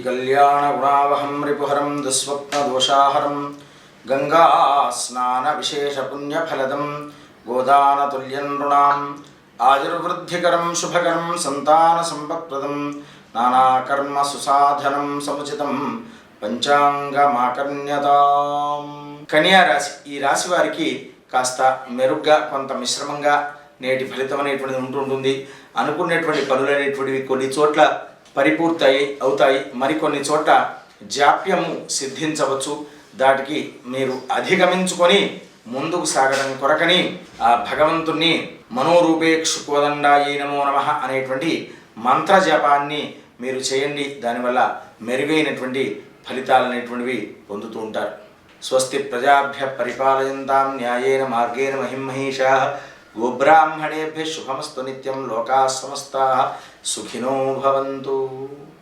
कल्याणगुणावहं रिपुहरं दुःस्वप्नदोषाहरं गंगा स्नान विशेष पुण्यफलदं गोदानतुल्यं नृणाम् आयुर्वृद्धिकरं शुभकरं संतानसंपत्प्रदं नानाकर्म सुसाधनं समुचितं పంచాంగమాకర్ణ్యతాం. కన్యా రాశి, ఈ రాశి వారికి కాస్త మెరుగ్గా కొంత మిశ్రమంగా నేటి ఫలితం అనేటువంటిది ఉంటుంటుంది. అనుకున్నటువంటి పనులు అనేటువంటివి కొన్ని చోట్ల పరిపూర్తి అవుతాయి, మరికొన్ని చోట్ల జాప్యము సిద్ధించవచ్చు. దాటికి మీరు అధిగమించుకొని ముందుకు సాగడం కొరకని ఆ భగవంతుణ్ణి మనోరూపేక్షుకోదండాయే నమో నమః అనేటువంటి మంత్ర జపాన్ని మీరు చేయండి. దానివల్ల మెరుగైనటువంటి ఫలితాలు అనేటువంటివి పొందుతూ ఉంటారు. స్వస్తి ప్రజాభ్య పరిపాలయంతాం న్యాయేన మార్గేణ మహిమహేషాః గోబ్రాహ్మణేభ్యः శుభమస్తు నిత్యం. లోకాः సమస్తాः సుఖినో భవంతు.